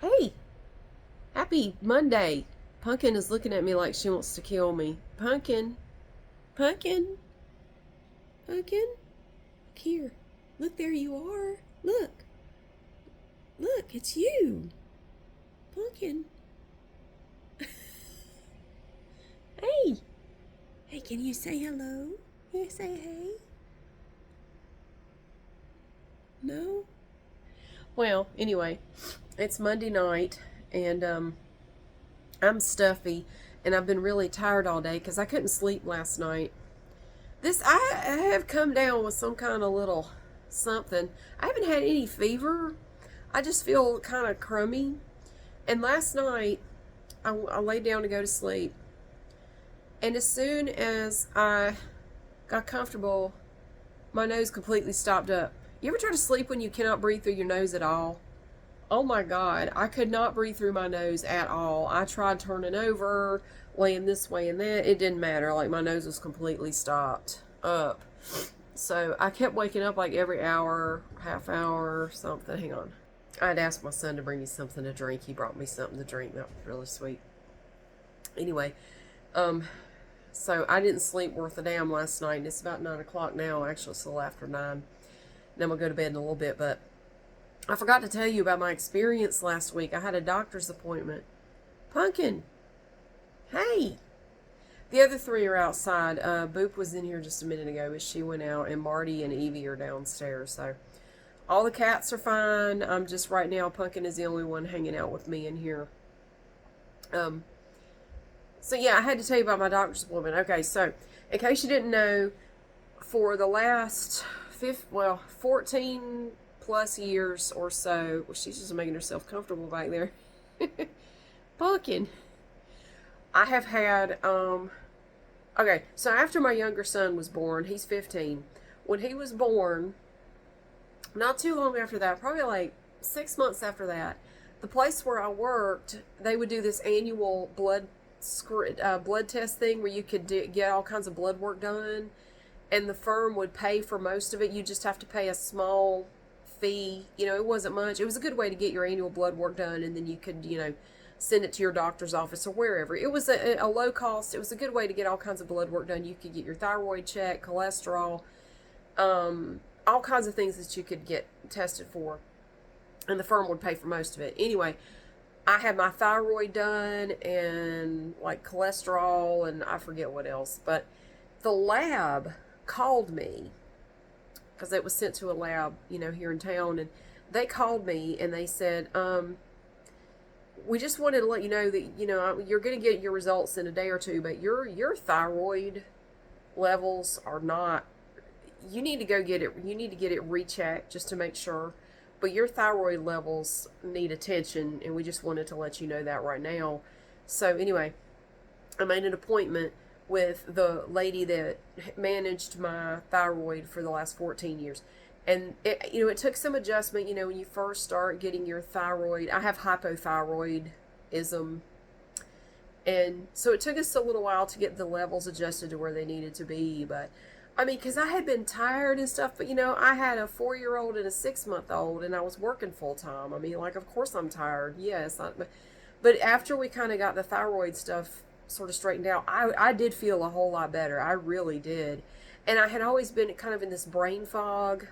Hey, happy Monday. Pumpkin is looking at me like she wants to kill me. Pumpkin, Pumpkin, Pumpkin, here. Look, there you are. Look, it's you. Pumpkin. Hey, hey, can you say hello? Can you say hey? No? Well, anyway, it's Monday night and I'm stuffy and I've been really tired all day because I couldn't sleep last night. I have come down with some kind of little something. I haven't had any fever. I just feel kind of crummy. And last night, I laid down to go to sleep. And as soon as I got comfortable, my nose completely stopped up. You ever try to sleep when you cannot breathe through your nose at all? Oh my God, I could not breathe through my nose at all. I tried turning over, laying this way and that. It didn't matter. Like my nose was completely stopped up. So I kept waking up like every hour, half hour, something. Hang on. I'd asked my son to bring me something to drink. He brought me something to drink. That was really sweet. Anyway, um, so I didn't sleep worth a damn last night. It's about 9 o'clock now. Actually, it's a little after 9. Then I'm gonna go to bed in a little bit, but I forgot to tell you about my experience last week. I had a doctor's appointment. Pumpkin, hey. The other three are outside. Boop was in here just a minute ago, but she went out, and Marty and Evie are downstairs. So all the cats are fine. I'm just right now, Pumpkin is the only one hanging out with me in here. Um, so yeah, I had to tell you about my doctor's appointment. Okay, so in case you didn't know, for the last 14 plus years or so, well, she's just making herself comfortable back there. Pumpkin. I have had, okay, so after my younger son was born, he's 15. When he was born, not too long after that, probably like 6 months after that, the place where I worked, they would do this annual blood test thing where you could get all kinds of blood work done, and the firm would pay for most of it. You just have to pay a small fee. It wasn't much. It was a good way to get your annual blood work done, and then you could, send it to your doctor's office or wherever. It was a low cost. It was a good way to get all kinds of blood work done. You could get your thyroid checked, cholesterol, all kinds of things that you could get tested for, and the firm would pay for most of it. Anyway, I had my thyroid done and like cholesterol and I forget what else, but the lab called me because it was sent to a lab, here in town, and they called me and they said, we just wanted to let you know that, you're going to get your results in a day or two, but your thyroid levels are not, you need to go get it, you need to get it rechecked just to make sure, but your thyroid levels need attention, and we just wanted to let you know that right now. So anyway, I made an appointment with the lady that managed my thyroid for the last 14 years. And it took some adjustment, when you first start getting your thyroid. I have hypothyroidism. And so it took us a little while to get the levels adjusted to where they needed to be. But, because I had been tired and stuff, but, I had a 4-year-old and a 6-month-old, and I was working full time. Of course I'm tired. Yes. But after we kind of got the thyroid stuff sort of straightened out, I did feel a whole lot better. I really did. And I had always been kind of in this brain fog,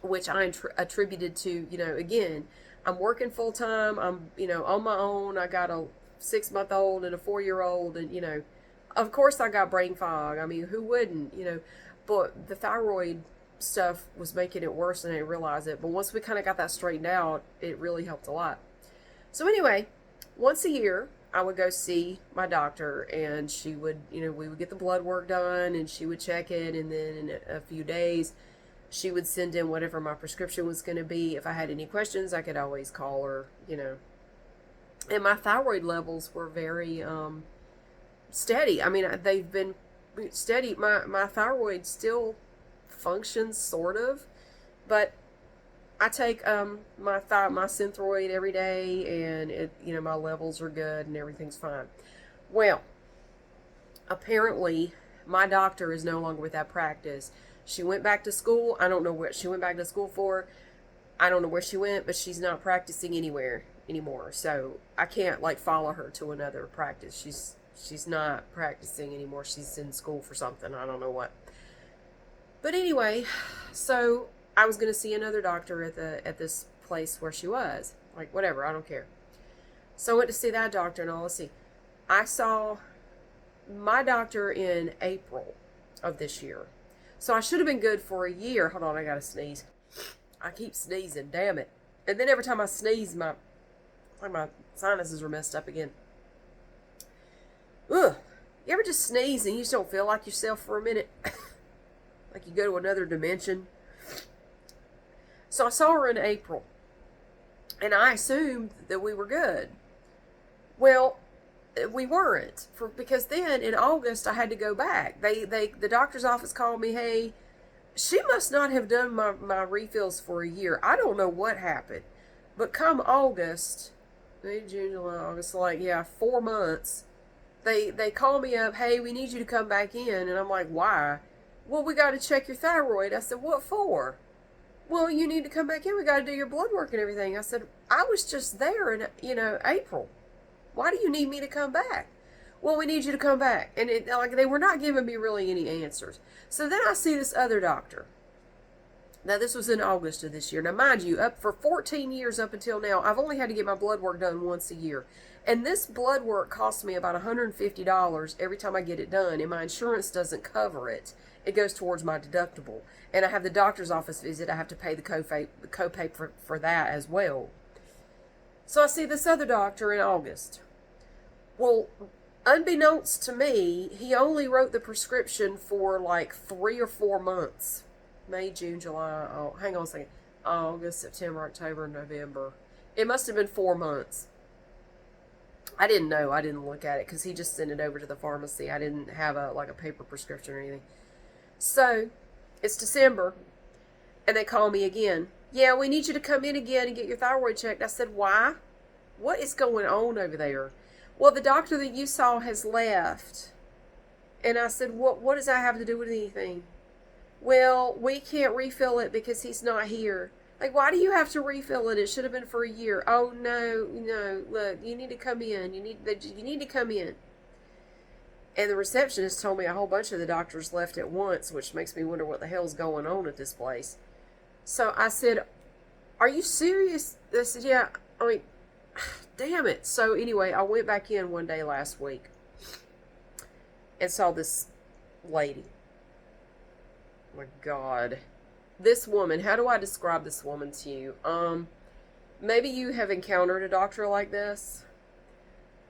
which I attributed to, again, I'm working full time. I'm, on my own. I got a 6-month-old and a 4-year-old, and, of course I got brain fog. Who wouldn't, but the thyroid stuff was making it worse and I didn't realize it. But once we kind of got that straightened out, it really helped a lot. So anyway, once a year, I would go see my doctor, and she would, we would get the blood work done, and she would check it, and then in a few days, she would send in whatever my prescription was going to be. If I had any questions, I could always call her, And my thyroid levels were very steady. They've been steady. My thyroid still functions, sort of, but I take my Synthroid every day, and my levels are good and everything's fine. Well, apparently my doctor is no longer with that practice. She went back to school. I don't know what she went back to school for. I don't know where she went, but she's not practicing anywhere anymore. So I can't like follow her to another practice. She's not practicing anymore. She's in school for something. I don't know what. But anyway, so I was going to see another doctor at this place where she was. Like whatever, I don't care. So I went to see that doctor, and let's see. I saw my doctor in April of this year. So I should have been good for a year. Hold on, I gotta sneeze. I keep sneezing, damn it. And then every time I sneeze, my sinuses are messed up again. Ugh. You ever just sneeze and you just don't feel like yourself for a minute? Like you go to another dimension? So I saw her in April. And I assumed that we were good. Well, we weren't, because then in August I had to go back. The doctor's office called me. Hey, she must not have done my refills for a year. I don't know what happened, but come August, May, June, July, August, like 4 months, they call me up. Hey, we need you to come back in, and I'm like, why? Well, we got to check your thyroid. I said, what for? Well, you need to come back in. We got to do your blood work and everything. I said, I was just there in April. Why do you need me to come back? Well, we need you to come back. And they were not giving me really any answers. So then I see this other doctor. Now, this was in August of this year. Now, mind you, up for 14 years up until now, I've only had to get my blood work done once a year. And this blood work costs me about $150 every time I get it done, and my insurance doesn't cover it. It goes towards my deductible. And I have the doctor's office visit. I have to pay the copay for that as well. So I see this other doctor in August. Well, unbeknownst to me, he only wrote the prescription for like 3 or 4 months. May, June, July, hang on a second. August, September, October, November. It must have been 4 months. I didn't know. I didn't look at it because he just sent it over to the pharmacy. I didn't have a paper prescription or anything. So, it's December, and they call me again. Yeah, we need you to come in again and get your thyroid checked. I said, why? What is going on over there? Well, the doctor that you saw has left. And I said, what does that have to do with anything? Well, we can't refill it because he's not here. Like, why do you have to refill it? It should have been for a year. Oh, no, look, you need to come in. You need to come in. And the receptionist told me a whole bunch of the doctors left at once, which makes me wonder what the hell's going on at this place. So I said, are you serious? They said, yeah. I mean, damn it. So anyway, I went back in one day last week and saw this lady. Oh my God. This woman, how do I describe this woman to you? Maybe you have encountered a doctor like this.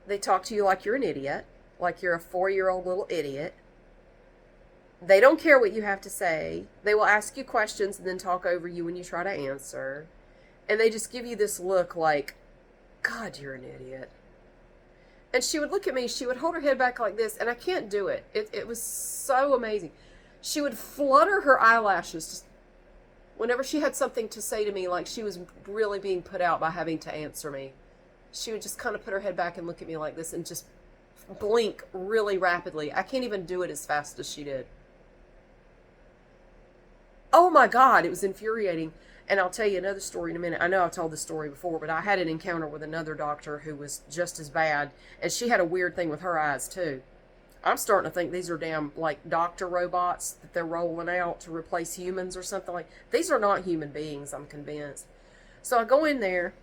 They talk to you like you're an idiot, like you're a 4-year-old little idiot. They don't care what you have to say. They will ask you questions and then talk over you when you try to answer. And they just give you this look like, God, you're an idiot. And she would look at me, she would hold her head back like this, and I can't do it. It was so amazing. She would flutter her eyelashes just whenever she had something to say to me, like she was really being put out by having to answer me. She would just kind of put her head back and look at me like this and just blink really rapidly. I can't even do it as fast as she did. Oh my God, it was infuriating. And I'll tell you another story in a minute. I know I've told this story before, but I had an encounter with another doctor who was just as bad. And she had a weird thing with her eyes too. I'm starting to think these are damn like doctor robots that they're rolling out to replace humans or something like. These are not human beings, I'm convinced. So I go in there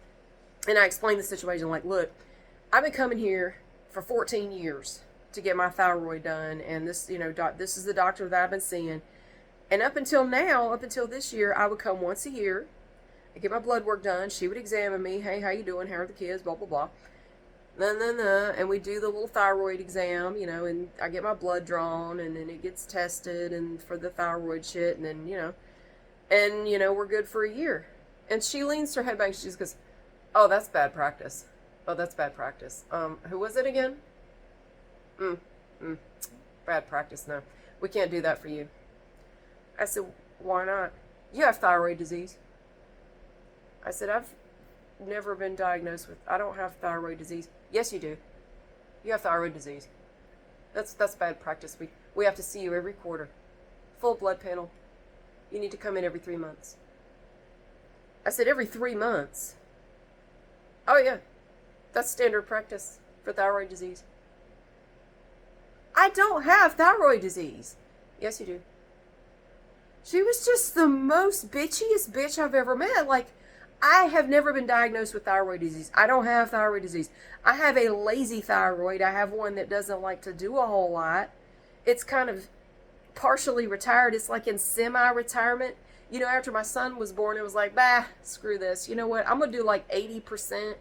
and I explain the situation like, look, I've been coming here for 14 years to get my thyroid done. And this, this is the doctor that I've been seeing. And up until now, up until this year, I would come once a year, I get my blood work done. She would examine me. Hey, how you doing? How are the kids? Blah, blah, blah. And we do the little thyroid exam, and I get my blood drawn, and then it gets tested and for the thyroid shit, and then, we're good for a year. And she leans her head back and she just goes, oh, that's bad practice. Oh, that's bad practice. Who was it again? Bad practice. No, we can't do that for you. I said, why not? You have thyroid disease. I said, I've never been diagnosed with, I don't have thyroid disease. Yes, you do. You have thyroid disease. That's bad practice. We have to see you every quarter. Full blood panel. You need to come in every 3 months. I said, every 3 months. Oh, yeah. That's standard practice for thyroid disease. I don't have thyroid disease. Yes, you do. She was just the most bitchiest bitch I've ever met. Like, I have never been diagnosed with thyroid disease. I don't have thyroid disease. I have a lazy thyroid. I have one that doesn't like to do a whole lot. It's kind of partially retired. It's like in semi-retirement. You know, after my son was born, it was like, bah, screw this. You know what? I'm going to do like 80%.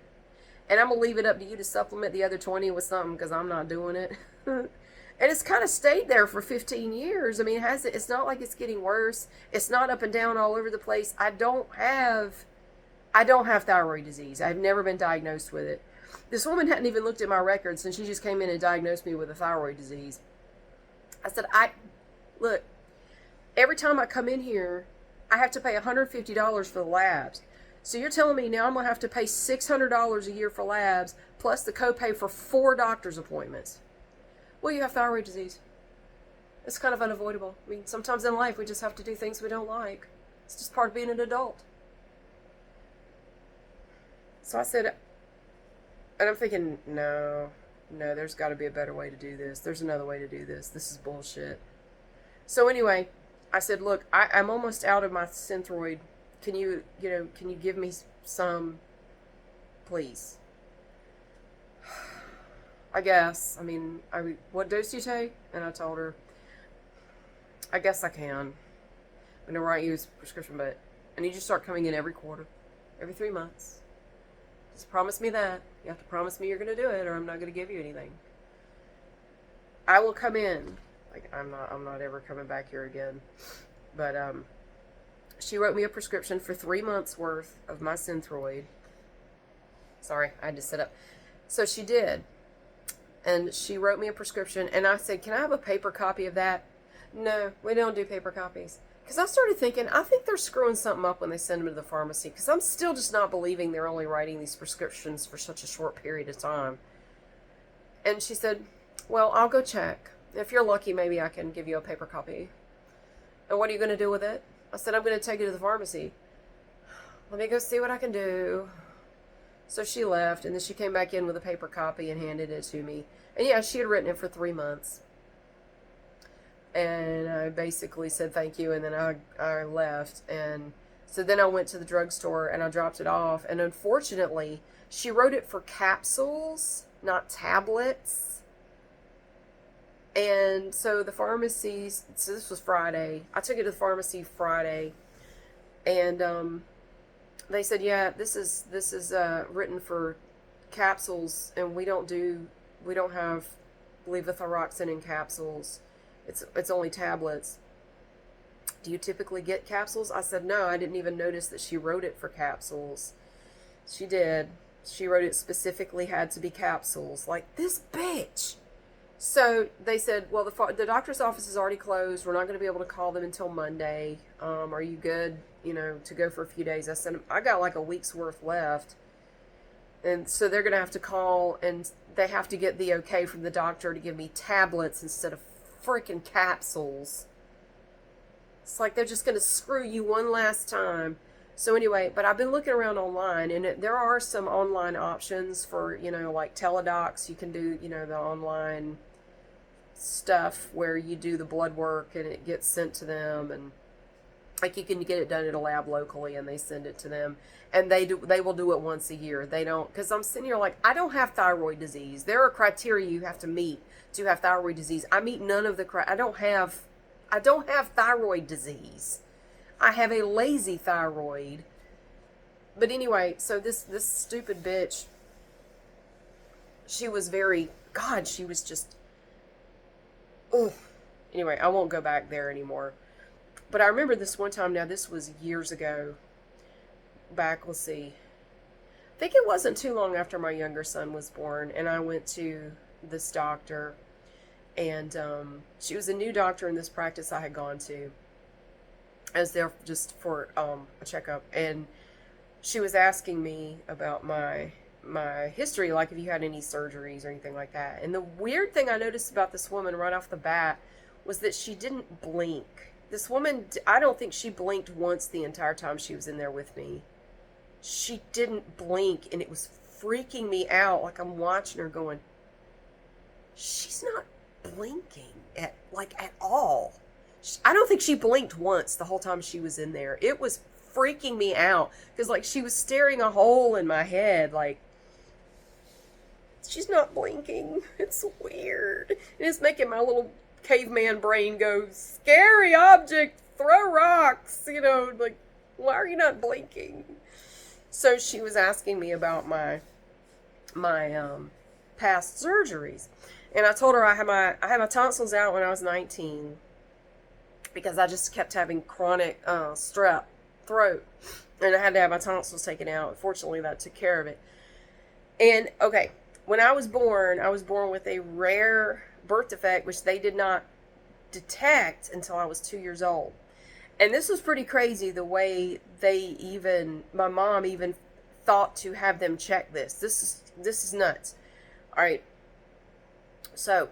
And I'm going to leave it up to you to supplement the other 20 with something because I'm not doing it. And it's kind of stayed there for 15 years. I mean, it's not like it's getting worse. It's not up and down all over the place. I don't have thyroid disease. I've never been diagnosed with it. This woman hadn't even looked at my records, and she just came in and diagnosed me with a thyroid disease. I said, look, every time I come in here, I have to pay $150 for the labs. So you're telling me now I'm going to have to pay $600 a year for labs, plus the copay for 4 doctor's appointments. Well, you have thyroid disease. It's kind of unavoidable. I mean, sometimes in life we just have to do things we don't like. It's just part of being an adult. So I said, and I'm thinking, no, there's got to be a better way to do this. There's another way to do this. This is bullshit. So anyway, I said, look, I'm almost out of my Synthroid. Can you give me some, please? I guess. I mean, what dose do you take? And I told her, I guess I can. I'm going to write you a prescription, but I need you to start coming in every quarter, every 3 months. Just promise me that. You have to promise me you're going to do it, or I'm not going to give you anything. I will come in. Like, I'm not ever coming back here again. But she wrote me a prescription for 3 months worth of my Synthroid. Sorry, I had to sit up. So she did. And she wrote me a prescription, and I said, can I have a paper copy of that? No, we don't do paper copies. Because I started thinking, I think they're screwing something up when they send them to the pharmacy, because I'm still just not believing they're only writing these prescriptions for such a short period of time. And she said, well, I'll go check. If you're lucky, maybe I can give you a paper copy. And what are you going to do with it? I said, I'm going to take it to the pharmacy. Let me go see what I can do. So she left, and then she came back in with a paper copy and handed it to me. And yeah, she had written it for 3 months. And I basically said thank you, and then I left. And so then I went to the drugstore, and I dropped it off. And unfortunately, she wrote it for capsules, not tablets. And so the pharmacy, so this was Friday. I took it to the pharmacy Friday. And they said, yeah, this is written for capsules, and we don't have levothyroxine in capsules. It's only tablets. Do you typically get capsules? I said, no, I didn't even notice that she wrote it for capsules. She did. She wrote it specifically had to be capsules. Like, this bitch. So they said, well, the doctor's office is already closed. We're not going to be able to call them until Monday. Are you good, to go for a few days? I said, I got like a week's worth left. And so they're going to have to call, and they have to get the okay from the doctor to give me tablets instead of freaking capsules. It's like they're just going to screw you one last time. So anyway, but I've been looking around online, and there are some online options for, like Teledocs. You can do, the online stuff where you do the blood work and it gets sent to them, and like you can get it done at a lab locally and they send it to them, and they will do it once a year. They don't, because I'm sitting here like, I don't have thyroid disease. There are criteria you have to meet to have thyroid disease. I meet none of the I don't have thyroid disease. I have a lazy thyroid. But anyway, so this stupid bitch, she was just, ugh. Anyway, I won't go back there anymore. But I remember this one time, now this was years ago, back, let's see, I think it wasn't too long after my younger son was born, and I went to this doctor, and she was a new doctor in this practice I had gone to. I was there just for a checkup, and she was asking me about my history, like if you had any surgeries or anything like that. And the weird thing I noticed about this woman right off the bat was that she didn't blink. This woman, I don't think she blinked once the entire time she was in there with me. she didn't blink, and it was freaking me out. Like, I'm watching her going, she's not blinking at all. I don't think she blinked once the whole time she was in there. It was freaking me out because, like, she was staring a hole in my head. Like, she's not blinking. It's weird. And it's making my little caveman brain go, scary object, throw rocks. Like, why are you not blinking? So she was asking me about my past surgeries, and I told her I had my tonsils out when I was 19 because I just kept having chronic strep throat, and I had to have my tonsils taken out. Fortunately, that took care of it. And okay, when I was born with a rare birth defect, which they did not detect until I was 2 years old. And this was pretty crazy the way my mom even thought to have them check this. This is nuts. All right. So,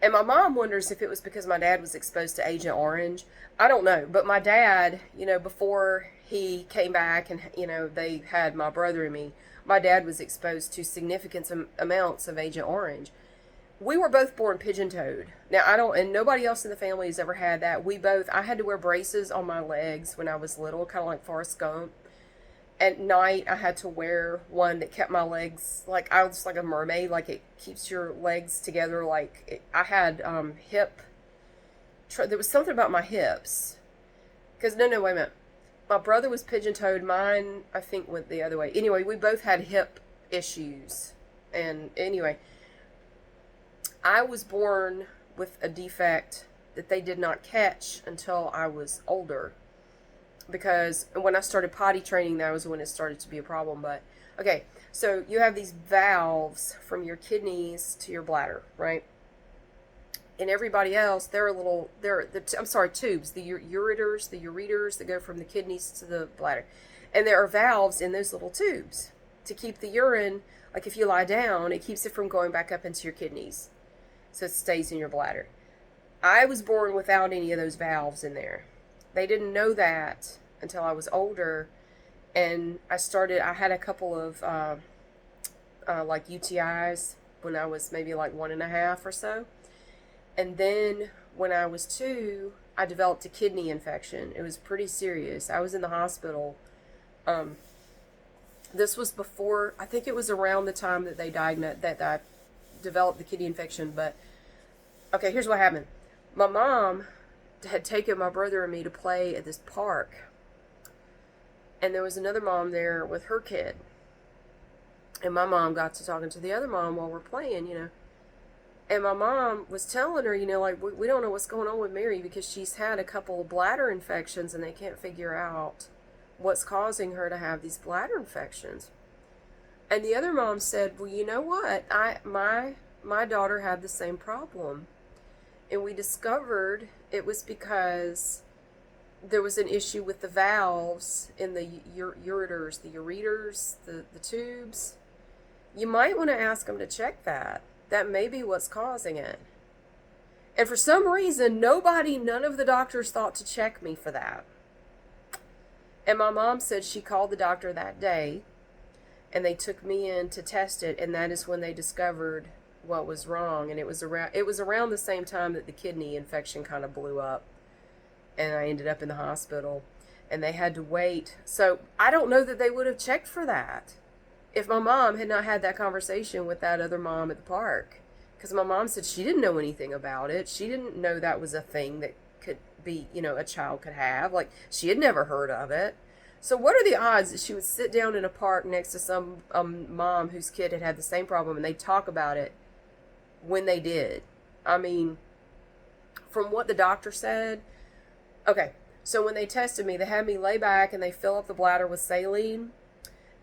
and my mom wonders if it was because my dad was exposed to Agent Orange. I don't know. But my dad, before he came back and, they had my brother and me, my dad was exposed to significant amounts of Agent Orange. We were both born pigeon-toed. Now, and nobody else in the family has ever had that. I had to wear braces on my legs when I was little, kind of like Forrest Gump. At night, I had to wear one that kept my legs, like, I was like a mermaid, like it keeps your legs together. I had there was something about my hips. Because, no, wait a minute. My brother was pigeon-toed. Mine, I think, went the other way. Anyway, we both had hip issues. And anyway, I was born with a defect that they did not catch until I was older. Because when I started potty training, that was when it started to be a problem. But, okay, so you have these valves from your kidneys to your bladder, right? And everybody else, tubes, the ureters that go from the kidneys to the bladder. And there are valves in those little tubes to keep the urine, like if you lie down, it keeps it from going back up into your kidneys. So it stays in your bladder. I was born without any of those valves in there. They didn't know that until I was older, and I had a couple of like UTIs when I was maybe like 1.5 or so. And then when I was 2, I developed a kidney infection. It was pretty serious. I was in the hospital. This was before, I think it was around the time that they diagnosed that I developed the kidney infection. But okay, here's what happened. My mom had taken my brother and me to play at this park, and there was another mom there with her kid, and my mom got to talking to the other mom while we're playing, and my mom was telling her, like, we don't know what's going on with Mary because she's had a couple of bladder infections and they can't figure out what's causing her to have these bladder infections. And the other mom said, well, you know what, my daughter had the same problem. And we discovered it was because there was an issue with the valves in the ureters, the tubes. You might want to ask them to check that. That may be what's causing it. And for some reason, none of the doctors thought to check me for that. And my mom said she called the doctor that day, and they took me in to test it, and that is when they discovered what was wrong. And it was around the same time that the kidney infection kind of blew up, and I ended up in the hospital, and they had to wait. So I don't know that they would have checked for that if my mom had not had that conversation with that other mom at the park, because my mom said she didn't know anything about it. She didn't know that was a thing that could be, a child could have. Like, she had never heard of it. So what are the odds that she would sit down in a park next to some mom whose kid had the same problem, and they'd talk about it when they did? I mean, from what the doctor said, okay, so when they tested me, they had me lay back and they fill up the bladder with saline.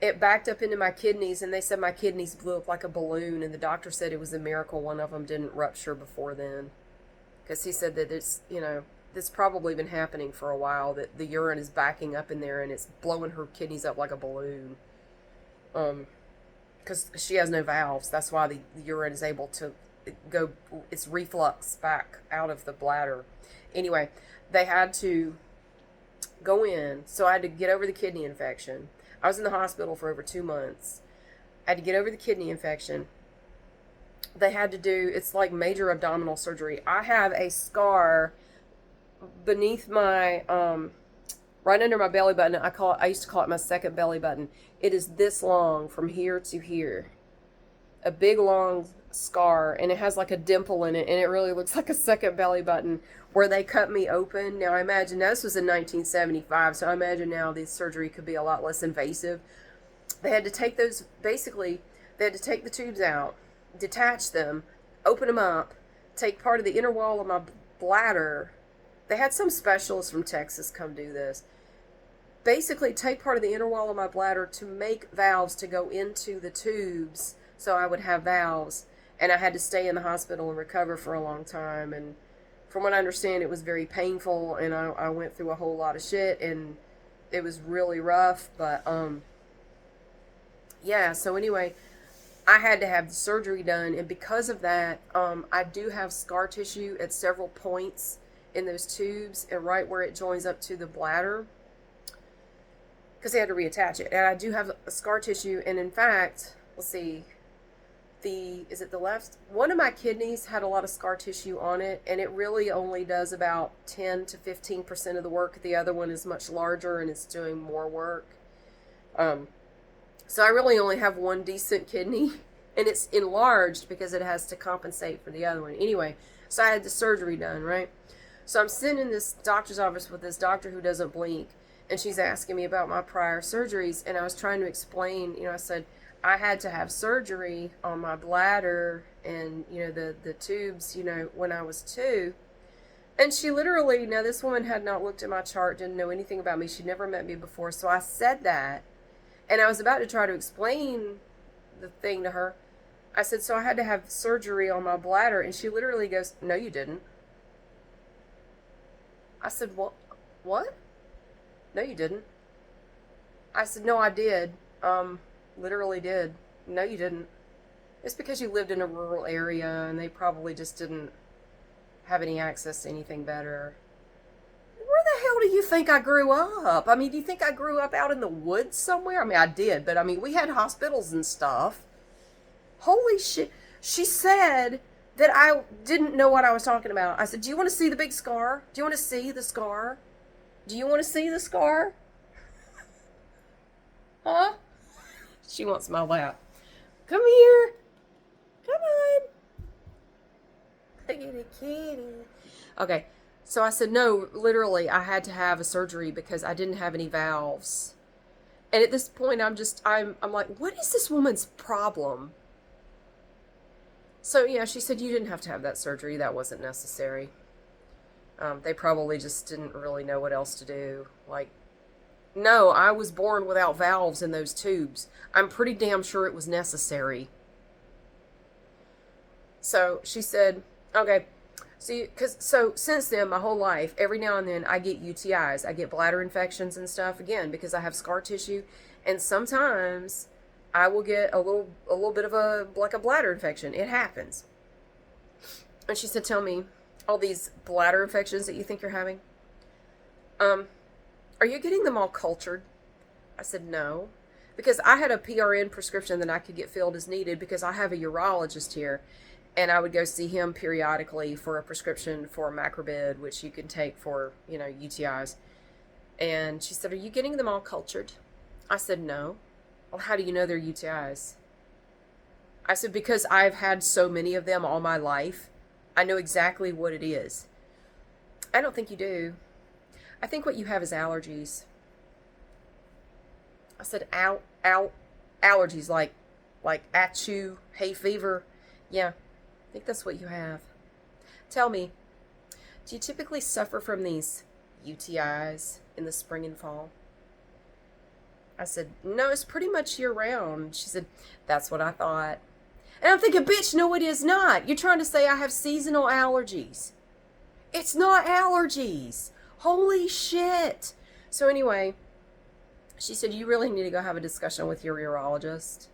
It backed up into my kidneys, and they said my kidneys blew up like a balloon, and the doctor said it was a miracle one of them didn't rupture before then, because he said that it's probably been happening for a while, that the urine is backing up in there and it's blowing her kidneys up like a balloon. Because she has no valves. That's why the urine is able to go, it's reflux back out of the bladder. Anyway, they had to go in, so I had to get over the kidney infection. I was in the hospital for over 2 months. I had to get over the kidney infection. They had to do, it's like major abdominal surgery. I have a scar beneath my, right under my belly button. I used to call it my second belly button. It is this long from here to here. A big long scar, and it has like a dimple in it, and it really looks like a second belly button where they cut me open. Now I imagine, now this was in 1975, so I imagine now the surgery could be a lot less invasive. They had to take those, basically, they had to take the tubes out, detach them, open them up, take part of the inner wall of my bladder. They had some specialists from Texas come do this. Basically, take part of the inner wall of my bladder to make valves to go into the tubes so I would have valves. And I had to stay in the hospital and recover for a long time. And from what I understand, it was very painful, and I went through a whole lot of shit, and it was really rough. But, yeah, so anyway, I had to have the surgery done, and because of that, I do have scar tissue at several points in those tubes, and right where it joins up to the bladder, because they had to reattach it. And I do have a scar tissue, and in fact, let's see, is it the left? One of my kidneys had a lot of scar tissue on it, and it really only does about 10 to 15% of the work. The other one is much larger, and it's doing more work. So I really only have one decent kidney, and it's enlarged because it has to compensate for the other one. Anyway, so I had the surgery done, right? So I'm sitting in this doctor's office with this doctor who doesn't blink, and she's asking me about my prior surgeries, and I was trying to explain, I said, I had to have surgery on my bladder and, the tubes, when I was 2. And she literally, now this woman had not looked at my chart, didn't know anything about me. She'd never met me before. So I said that, and I was about to try to explain the thing to her. I said, so I had to have surgery on my bladder. And she literally goes, no, you didn't. I said, what? No, you didn't. I said, no, I did. Literally did. No, you didn't. It's because you lived in a rural area and they probably just didn't have any access to anything better. Where the hell do you think I grew up? I mean, do you think I grew up out in the woods somewhere? I mean, I did, but I mean, we had hospitals and stuff. Holy shit. She said that I didn't know what I was talking about. I said, do you want to see the big scar? Do you want to see the scar? Do you want to see the scar? Huh? She wants my lap. Come here. Come on. Look at the kitty. Okay, so I said, no, literally, I had to have a surgery because I didn't have any valves. And at this point, I'm like, what is this woman's problem? So, yeah, she said, you didn't have to have that surgery. That wasn't necessary. They probably just didn't really know what else to do. Like, no, I was born without valves in those tubes. I'm pretty damn sure it was necessary. So she said, okay, so since then, my whole life, every now and then I get UTIs. I get bladder infections and stuff, again, because I have scar tissue. And sometimes I will get a little bit of a bladder infection. It happens. And she said, tell me, all these bladder infections that you think you're having, are you getting them all cultured? I said, no. Because I had a PRN prescription that I could get filled as needed because I have a urologist here. And I would go see him periodically for a prescription for macrobid, which you can take for, UTIs. And she said, are you getting them all cultured? I said, no. Well, how do you know they're UTIs? I said, because I've had so many of them all my life. I know exactly what it is. I don't think you do. I think what you have is allergies. I said, allergies, like achoo, hay fever. Yeah, I think that's what you have. Tell me, do you typically suffer from these UTIs in the spring and fall? I said, no, it's pretty much year round. She said, that's what I thought. And I'm thinking, bitch, no, it is not. You're trying to say I have seasonal allergies. It's not allergies. Holy shit. So anyway, she said, you really need to go have a discussion with your urologist.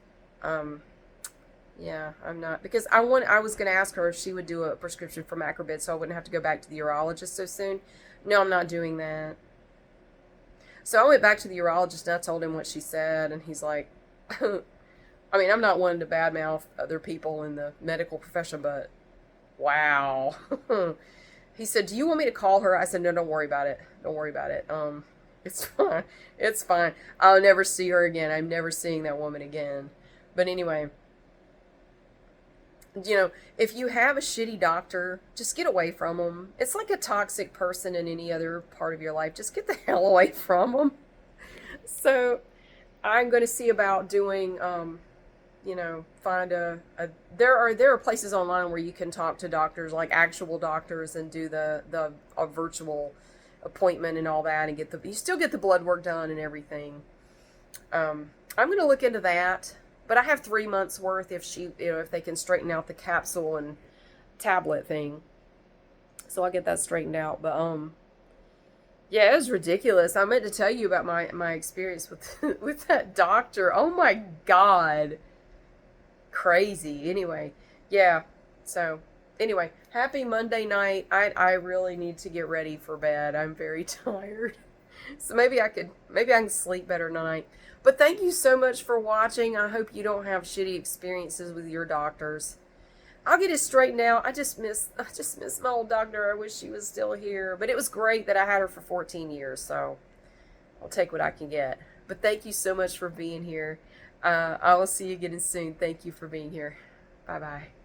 Yeah, I'm not, because I was going to ask her if she would do a prescription for macrobid so I wouldn't have to go back to the urologist so soon. No, I'm not doing that. So I went back to the urologist and I told him what she said, and he's like, I mean, I'm not one to badmouth other people in the medical profession, but wow. He said, "Do you want me to call her?" I said, "No, don't worry about it. Don't worry about it. It's fine. It's fine. I'll never see her again. I'm never seeing that woman again." But anyway, if you have a shitty doctor, just get away from them. It's like a toxic person in any other part of your life. Just get the hell away from them. So I'm going to see about doing, find there are places online where you can talk to doctors, like actual doctors, and do the a virtual appointment and all that, and you still get the blood work done and everything. I'm going to look into that. But I have 3 months worth if they can straighten out the capsule and tablet thing. So I'll get that straightened out. But yeah, it was ridiculous. I meant to tell you about my experience with with that doctor. Oh my God. Crazy. Anyway, yeah. So anyway, happy Monday night. I really need to get ready for bed. I'm very tired. So maybe I can sleep better tonight. But thank you so much for watching. I hope you don't have shitty experiences with your doctors. I'll get it straightened out. I just miss my old doctor. I wish she was still here. But it was great that I had her for 14 years, so I'll take what I can get. But thank you so much for being here. I will see you again soon. Thank you for being here. Bye-bye.